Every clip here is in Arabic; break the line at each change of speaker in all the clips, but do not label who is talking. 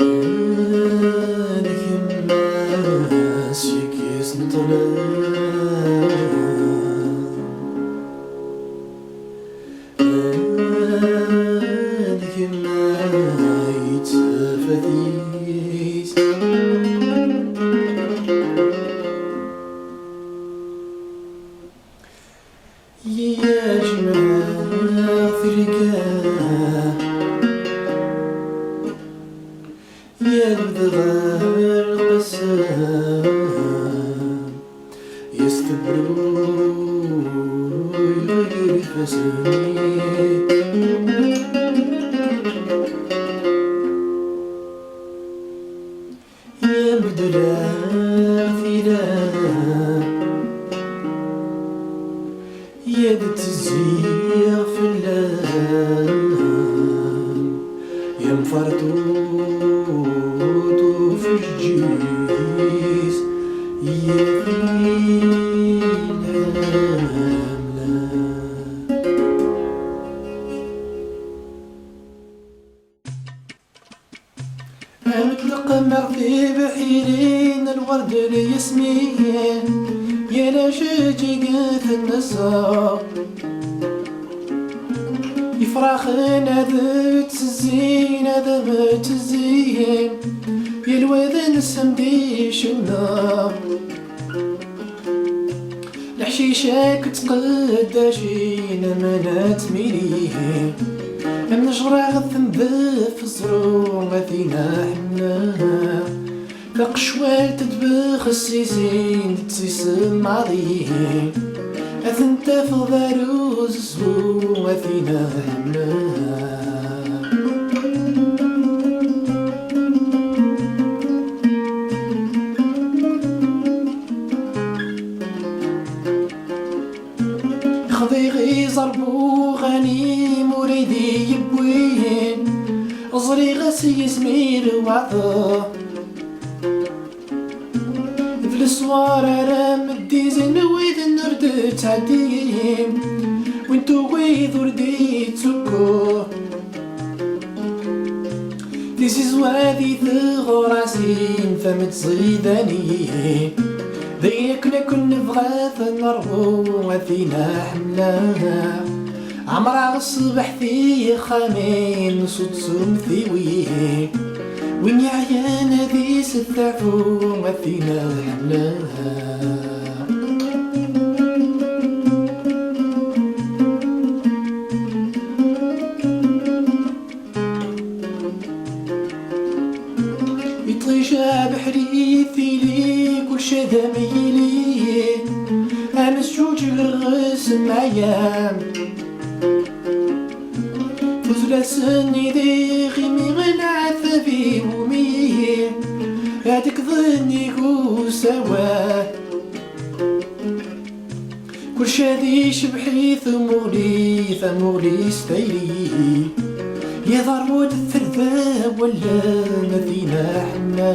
هذيك الناس يكيس نطلع هذيك الناس يتفاديس يا جماعة في رقاه يا البدغاء القسام يستبروا يغير الفساد يا بدلاء فداء يا التزييق في اللام يا مفرطوط في الجيس يا في مثل قمر في بحيرين الورد الياسمين يا لاشجي قاث النساء يفرح نادت الزين هذا ما تزين يا الوذن السمديش النار الحشيشة كتقداشين منات ميليه من جرع الذنب في الزروع فينا حنا كقشوال تدبخ السيسين تسيسم عظيم أثنت في ضروز الزروع فينا حنا خضيغي ضربو غني مريدي يبوين أزري غسي زمير وعظه في الصوار رام الديزن ويد النرد تعديم وانتو ويد وردي تسكو تيسي زوادي ثغراسين فمت صيداني ذيك نكون نبغى نرغو وفينا حملاها عمرها الصبح في خامين صوت سمثيوي وين يعيان ذي ستعفو وفينا حملاها يطيشا بحري ثيلي كل شذا ميلي أنا سجوج الغس معيام تزلا سني ذي غيمي غنعث في بومي هادك ظني سوا كل شادي شبحي ثمغلي ستيلي يا ضرود الثرثاب ولا ما فينا حنا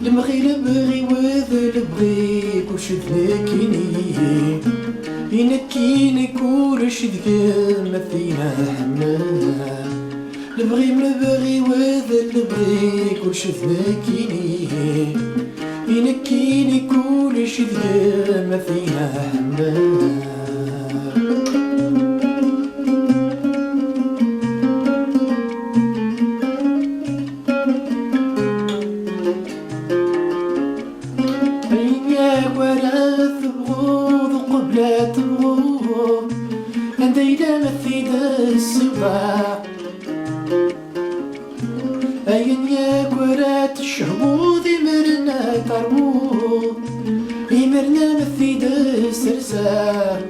المغي لبغي وذ لبغي كلش ذكيني ينكيني كلش ذكي ما فينا حنا لبغي وذ لبغي كلش ذكيني ينكيني كلش ذكي ما فينا حنا أين يا كرات الشهبوذ مرنا ترمو يمرنا مثيد السرسا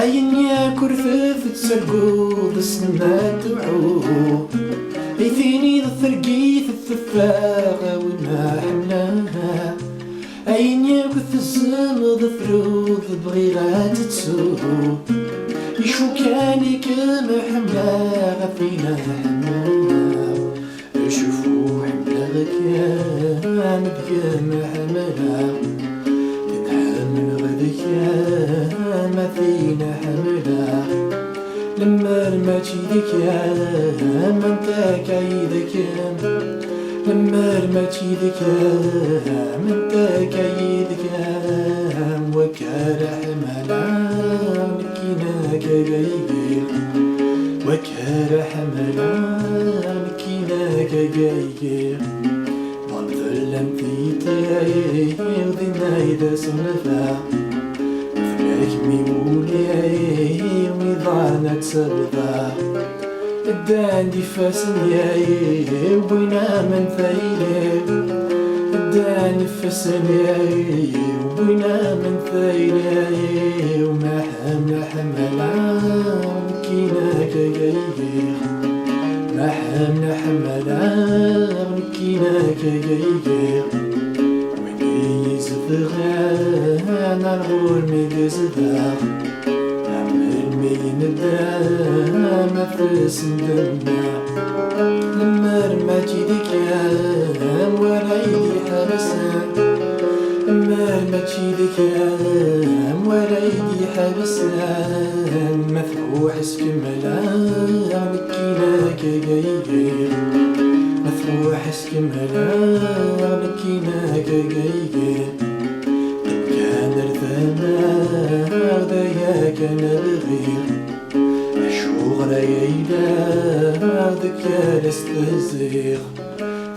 أين يا كرفف تسرقو السنة تبعو يثيني الثرقيث الثفاغة وما حملاها أين يا كث الزمض ثروض بغيرات تسوق يشو كاني كم حملا غفينا حملا شوفو حملا غكيان بكم حملا نتحمل غدكيان ما فينا حملا لما رماتي ديك يا ما انت كايدك لما رمتي ذكام انت كايدك وكارح ملام كينا كايدك وكارح ملام كينا كايدك ظلم في تايه ذنا إذا صنفا فلاك ميولي ومضانك سبضا الداندي فاسنياي وبينا من ثايلي الداندي فاسنياي وبينا من ثايلي وما حمل حملا كينا كايدك ما حمل حملا كينا كايدك ويني يزفغان الغول ميقزدا عمل مين الدام مفرس ندمنا لما رماتي ذكام ورايدي حبسان لما رماتي ذكام ورايدي حبسان مفروح اسكملان كينا كايدك مفروح اسكملان كينا كايدك كان رثانا ذايا كان الغير الشغل يايدا ذكا الاستزيغ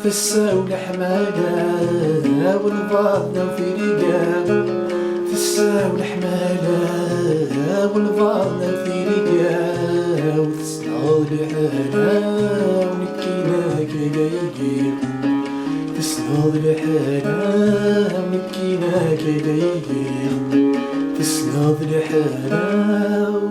في الساول حمادا والباطنة وفي رقاب في الساول حمادا والباطنة وفي رقاب وتسناض لحالا ونكينا كايدك تسناض لحالا ونكينا كايدك تسناض لحالا